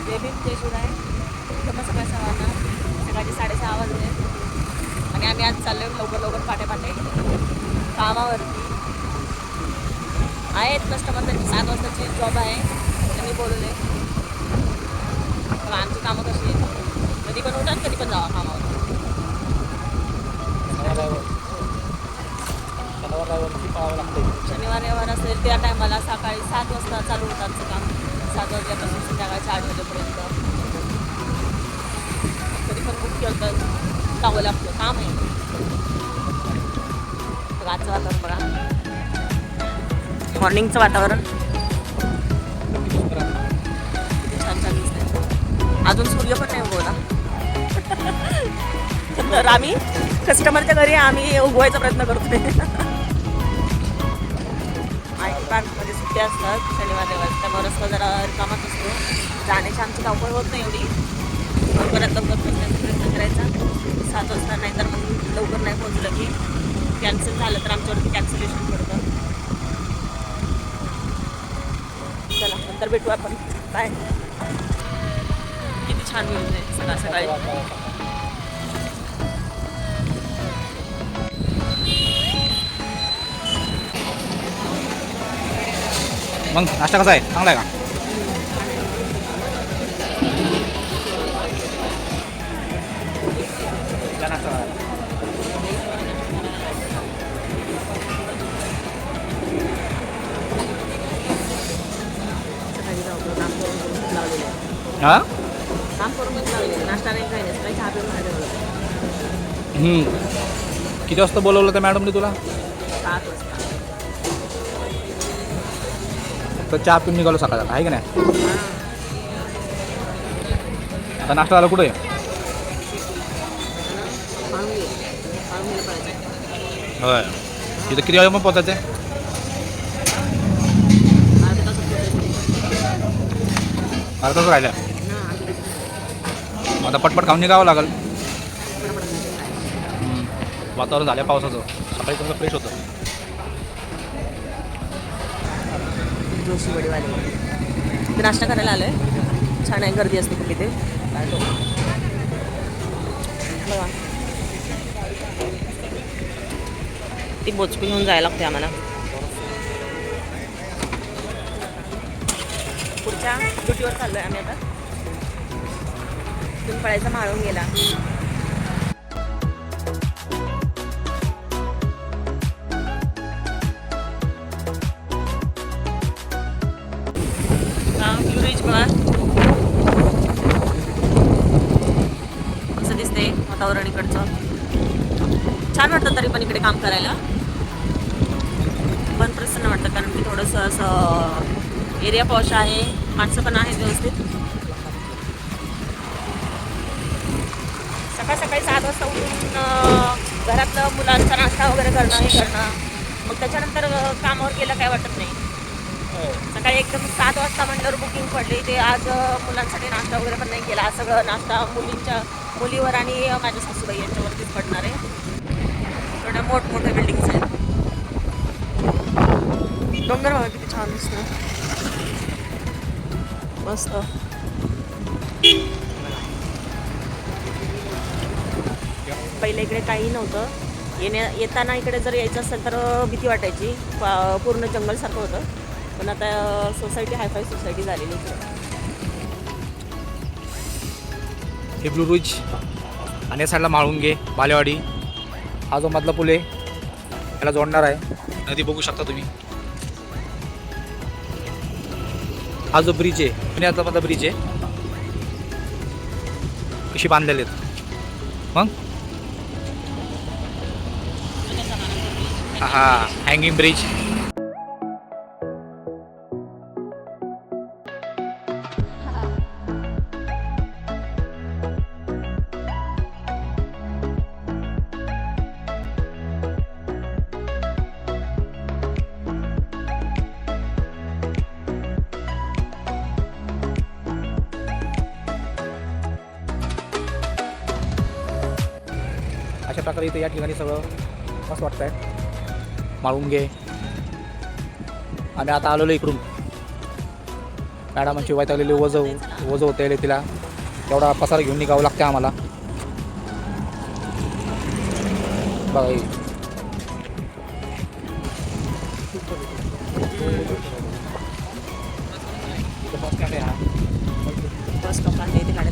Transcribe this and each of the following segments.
जय भीम जय शिवराय. मस्त सकाळ सवारना सकाळचे 6:30 वाजले आणि आम्ही आज चाललो लवकर लवकर पाटे कामावरती. आहेत कस्टमर, त्यांची 7 वाजताची जॉब आहे, त्यांनी बोलवले. तर आमची कामं कशी आहेत, कधी पण उठा कधी पण जावा कामावर. शनिवार रविवार असेल त्या टायमाला सकाळी 7 वाजता चालू होतं आमचं काम. 7 वाजल्यापासून संध्याकाळी 8 वाजेपर्यंत. कधी पण बुक केलं तर जावं लागतं, काम आहे. तर आजचं वातावरण बघा, मॉर्निंगचं वातावरण किती छान छान दिसतंय. अजून सूर्य पण नाही उगवला. तर आम्ही कस्टमरच्या घरी आम्ही उगवायचा प्रयत्न करतोय. आयटी पार्कमध्ये सुट्ट्या असतात शनिवार रविवार, त्यामुळे रस्ता जरा रिकामाच असतो. जाण्याची आमची धावपळ होत नाही एवढी. लवकरात लवकर पोहोचण्याचा प्रयत्न करायचा 7 वाजता, नाही तर मग लवकर नाही पोहोचलं की कॅन्सल झालं तर आमच्यावरती कॅन्सलेशन पडतं. चला नंतर भेटू आपण. बाय. किती छान व्ह्यूज आहे सकाळ सकाळी. मग नाश्ता कसा आहे, चांगला आहे का? हां, काम करून लावले, नाश्ता नाही काही नाही, सकाळी चहा पिऊन बाहेर किती वाजता बोलवलं त्या मॅडमने तुला? 7 वाजता. तर चहा पिऊन निघालो सकाळचा, आहे की नाही? आता नाश्ता झाला कुठे? होय, तिथं किती वाजे मग पोचायचं आहे? अर्धा तास राहिल्या. आता पटपट खाऊन निघावं लागेल. वातावरण झालं पावसाचं, सकाळी कसं फ्रेश होतं. जोशीवाडीवाले नाश्ता करायला आलोय. छान आहे, गर्दी असते खूप इथे. बघा, ती बोचकी घेऊन जायला लागते आम्हाला. पुढच्या ड्युटीवर चाललोय आम्ही आता. पिंपळाचा माळून गेला. ब्रिज बघा कसं दिसते वातावरण इकडचं. छान वाटतं तरी पण इकडे काम करायला. पण प्रसन्न वाटतं, कारण की थोडंसं असं एरिया पॉश आहे, माणसं पण आहेत व्यवस्थित. सकाळ सकाळी 7 वाजता उठून घरातलं मुलांचा नाश्ता वगैरे करणं, हे करणं, मग त्याच्यानंतर कामावर गेलं काय वाटत नाही. सकाळी एकदम 7 वाजता म्हटल्यावर बुकिंग पडली. ते आज मुलांसाठी नाश्ता वगैरे पण नाही केला. आज सगळं नाश्ता मुलीवर आणि माझ्या सासूबाई यांच्यावरतीच पडणार आहे. थोड्या मोठमोठ्या बिल्डिंग्स आहेत. डोंगर बघा किती छान दिसतं, मस्त. पहिले इकडे काही नव्हतं. येताना इकडे जर यायचं असेल तर भीती वाटायची, पूर्ण जंगलसारखं होतं. पण आता सोसायटी हायफाय सोसायटी झालेली. हे ब्लू ब्रिज आणि या साईडला माळुंगे बालेवाडी. हा जो मधला पूल आहे त्याला जोडणार आहे. नदी बघू शकता तुम्ही. हा जो ब्रिज आहे पुण्यातला मधला ब्रिज आहे, कशी बांधलेले आहेत मग. हा हँगिंग ब्रिज. अशा प्रकारे इथे या ठिकाणी सगळं मस्त वाटतं आहे. माळुंगे. आम्ही आता आलेलो इकडून मॅडमांची वैतागलेली वजं होते तिला तेवढा पसारा घेऊन निघावं लागते आम्हाला. बघा हे. बस स्टॉप आहे ते गाड्या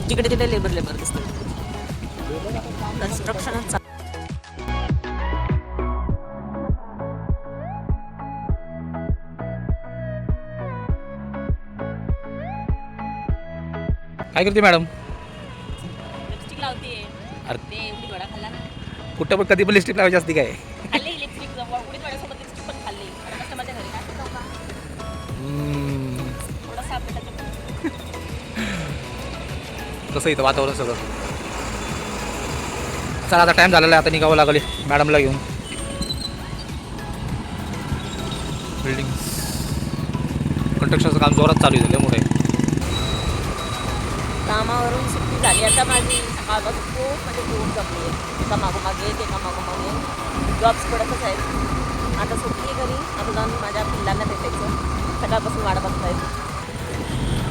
जिकडे तिकडे लेबर दिसतात. कन्स्ट्रक्शनच काय करते मॅडम? लिपस्टिक लावते. अरे ते उडीद वडा खाल्ला ना. कुठं पण कधी पण लिपस्टिक लावायची असते काय? खाल्ली लिपस्टिक उडीद वड्यासोबत लिपस्टिक पण खाल्ली. आता कस्टमरच्या घरी काय खातो का? थोडासा आपल्याला कसं इथं वातावरण सगळं. चला आता टाईम झालेला आहे, आता निघावं लागले मॅडमला घेऊन. बिल्डिंग कंस्ट्रक्शनचं काम जोरात चालू झालं मोठे. कामावरून सुट्टी झाली आता माझी. सकाळपासून खूप म्हणजे खूप जमली आहे. एका मागोमागे ते एका मागोमागे जॉब्स पडतच आहेत. आता सुट्टी आहे घरी. आता जाऊन माझ्या पिल्लांना भेटायचं. सकाळपासून वाट बघतायत.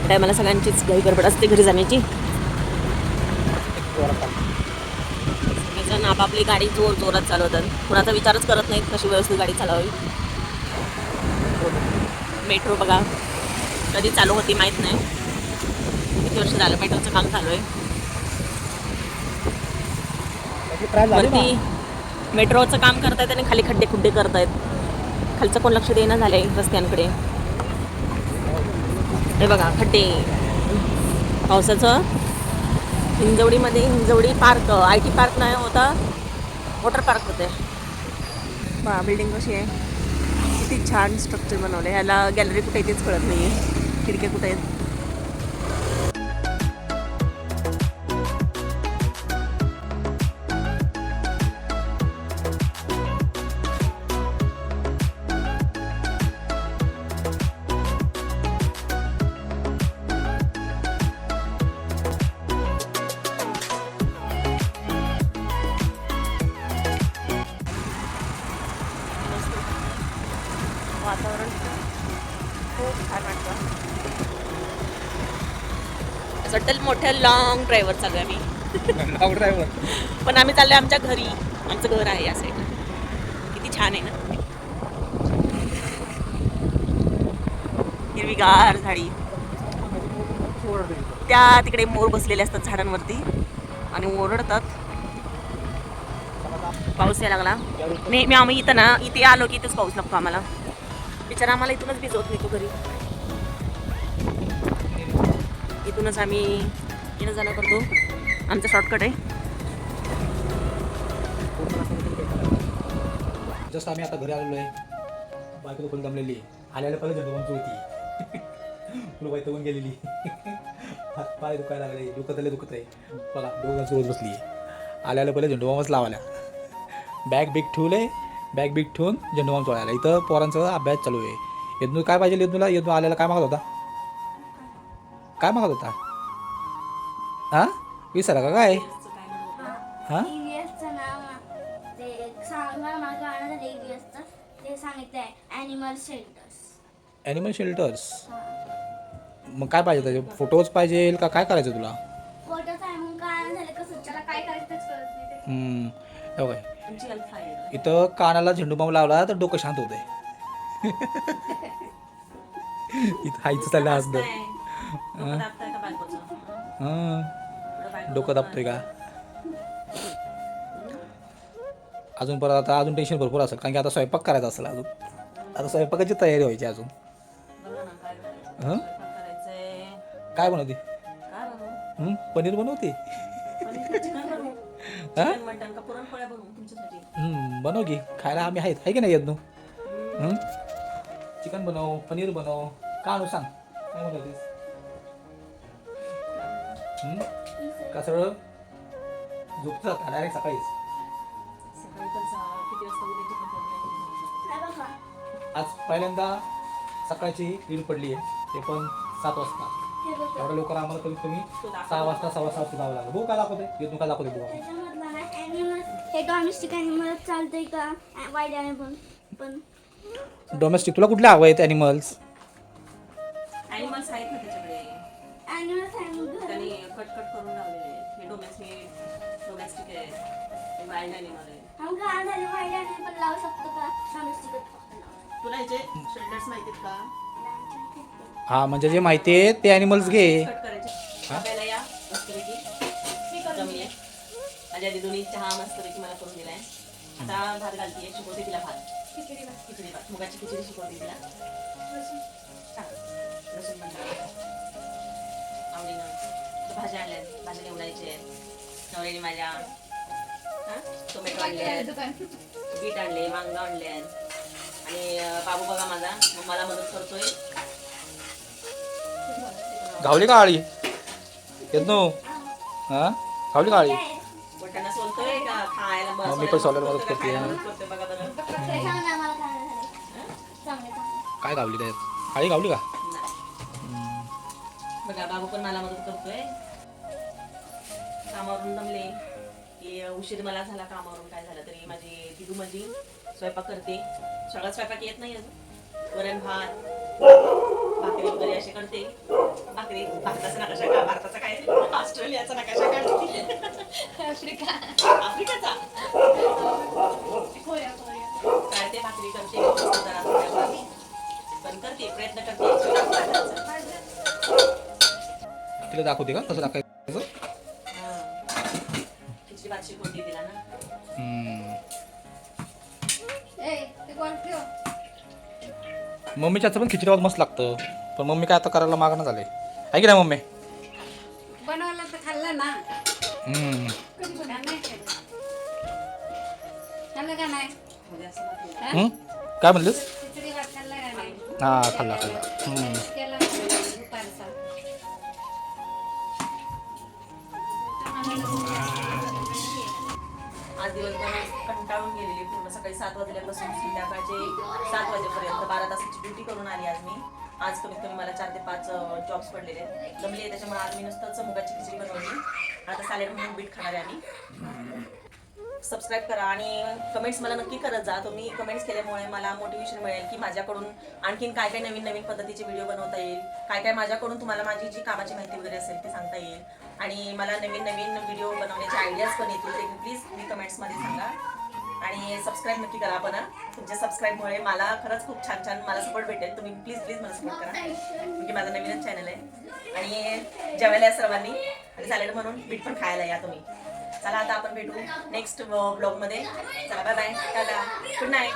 काय मला सगळ्यांचीच घाई गडबड असते घरी जाण्याची. सगळेजण आपापली गाडी जोरात चालवतात. कुणाचा विचारच करत नाहीत कशी व्यवस्थित गाडी चालवावी. मेट्रो बघा कधी चालू होती माहीत नाही. किती वर्ष झालं मेट्रोचं काम चालू आहे. वरती मेट्रोचं काम करतायत आणि खाली खड्डे खुड्डे करतायत. खालचं कोण लक्ष देणं झालंय रस्त्यांकडे. हे बघा खड्डे. पावसाचं हिंजवडी पार्क IT पार्क नाही होता, वॉटर पार्क होते. बघा बिल्डिंग कशी आहे. किती छान स्ट्रक्चर बनवलं आहे. ह्याला गॅलरी कुठे आहे तेच कळत नाही आहे. खिडक्या कुठे आहेत. वातावरण खूप छान वाटतं. असं वाटतं मोठ्या लॉंग ड्राईव्हर चालू आहे आम्ही. ड्रायव्हर पण आम्ही चाललोय आमच्या घरी. आमचं घर आहे या साईडला. किती छान आहे ना. हिरवीगार झाडी. त्या तिकडे मोर बसलेले असतात झाडांवरती आणि ओरडतात. पाऊस यायला लागला. नेहमी आम्ही इथे आलो की इथेच पाऊस लागतो आम्हाला. बिचारा आम्हाला इथूनच भिजवत नाही तो घरी. इथूनच आम्ही येणं जाणं करतो. आमचा शॉर्टकट आहे. जस्ट आम्ही आता घरी आलेलो आहे. बायको पण जमलेली आहे. आल्याला पहिलं झेंडूबाम चोळती. तुला वैतागून गेलेली. हात पाय दुखायला लागले. दुखत आहे. बघा दोघं चोळत बसली आहे. आल्याला पहिलं झेंडूबामच लावायला. बॅग बिग ठेवून झेंडूबाम चोळायला. इथं पोरांचा अभ्यास चालू आहे. यदनू काय पाहिजे? यदनूला आल्याला काय मागत होता? काय मागत होता? हां विसरा का काय? हां ॲनिमल शेल्टर्स. मग काय पाहिजे त्याचे? फोटोज पाहिजे का काय करायचं तुला? इथं कानाला झेंडूबाम लावला तर डोकं शांत होतंय. इथं आईचं चाललं असतं. डोकं दाबतोय का? अजून परत अजून टेन्शन भरपूर असेल कारण की आता स्वयंपाक करायचा असेल. अजून आता स्वयंपाकाची तयारी व्हायची अजून. काय बनवते? पनीर बनवते. बनव की खायला आम्ही आहेत. आहे की नाही यज्ञू? चिकन बनव, पनीर बनव. का आणू सांग? काय बनवतेस? का सगळं झोपतं का डायरेक्ट सकाळीच? आज पहिल्यांदा सकाळची रील पडली आहे. ते पण 7 वाजता. एवढ्या लवकर आम्हाला कमीत कमी 6 वाजता 6:15 वाजता जावं लागलं. भाऊ काय दाखवते? यज्ञू काय दाखवते? हे डॉमेस्टिक ॲनिमल चालतंय का? वाईल्ड ॲनिमल पण डोमेस्टिक तुला कुठले हवं आहेत ॲनिमल्स? ॲनिमल्स आहेत ना त्याच्याकडे, त्यांनी कट करून लावलेले आहेत. हे डोमेस्टिक आहे, हे वाईल्ड ॲनिमल आहे. तुला ह्याचे शेल्टर्स माहिती आहेत का? हां म्हणजे जे माहिती आहे ते ॲनिमल्स घे. कट करायचे. आपल्याला या मस्तपैकी जमली आहे. माझ्या दिदूनी चहा मस्तपैकी मला करून दिलाय. आता भात घालतीये, शिकवते तिला भात. खिचडी भात, मुगाची खिचडी शिकवते तिला. छान. लसूण पण टाका. आवडीनं. तर भाज्या आणल्यात, भाज्या निवडायच्या आहेत. नवऱ्याने माझ्या टोमॅटो आणले, बीट आणले, वांग आणले आणि बाबू बघा माझा मला मदत करतोय. घावली का आळी येत नो? हां घावली का आळी? बोटांना सोलतोय का खायला? मी पण सोलायला मदत करते. करतोय बघा बरं. काय घावली त्यात? आळी घावली का? नाही. बघा बाबू पण मला मदत करतोय. कामावरून दमले की उशीर मला झाला कामावरून, काय झालं तरी माझी दिदू माझी स्वयंपाक करते. सगळा स्वयंपाक येत नाही अजून. वरण भात भाकरी वगैरे असे करते. भाकरी भारताचा नकाशा का? भारताचा काय? ऑस्ट्रेलियाचा नकाशा काढते. आफ्रिकाचा काढते. भाकरी करते. पण करते, प्रयत्न करते. तिला दाखवते का कसं दाखवायचं? खिचडी भात शिकवते तिला ना. मम्मीच्या हातचं पण खिचडी भात मस्त लागतं, पण मम्मी काय आता करायला मागणं झाले आहे की नाही मम्मी? बनवलं तर खाल्लं ना. खाल्लं का नाही? म्हणजे असं भाकरी. काय म्हणलीस? खिचडी भात खाल्ला का नाही? हां खाल्ला खाल्ला. केला दुपारचा. आज दिवसभर कंटाळून गेलेली पूर्ण. सकाळी 7 वाजल्यापासून संध्याकाळचे 7 वाजेपर्यंत 12 तासाची ड्युटी करून आली आज मी. आज कमीत कमी मला 4 ते 5 जॉब्स पडलेले आहेत. जमले आहे त्याच्यामुळे आज मी नुसतंच मुगाची खिचडी बनवली. आता सॅलेड म्हणून बीट खाणार आहे आम्ही. सबस्क्राईब करा आणि कमेंट्स मला नक्की करत जा. तुम्ही कमेंट्स केल्यामुळे मला मोटिवेशन मिळेल की माझ्याकडून आणखीन काय काय नवीन नवीन पद्धतीचे व्हिडिओ बनवता येईल. काय काय माझ्याकडून तुम्हाला माझी जी कामाची माहिती वगैरे असेल ते सांगता येईल. आणि मला नवीन नवीन व्हिडिओ बनवण्याचे आयडियाज पण येतील. ते प्लीज तुम्ही कमेंट्समध्ये सांगा. आणि सबस्क्राईब नक्की करा आपण. तुमच्या सबस्क्राईबमुळे मला खरंच खूप छान छान मला सपोर्ट भेटेल. तुम्ही प्लीज मला सपोर्ट करा, म्हणजे माझा नवीनच चॅनल आहे. आणि जेवायला या सर्वांनी आणि सॅलेड म्हणून बीट पण खायला या तुम्ही. चला आता आपण भेटू नेक्स्ट ब्लॉगमध्ये. चला bye bye, tata, good night.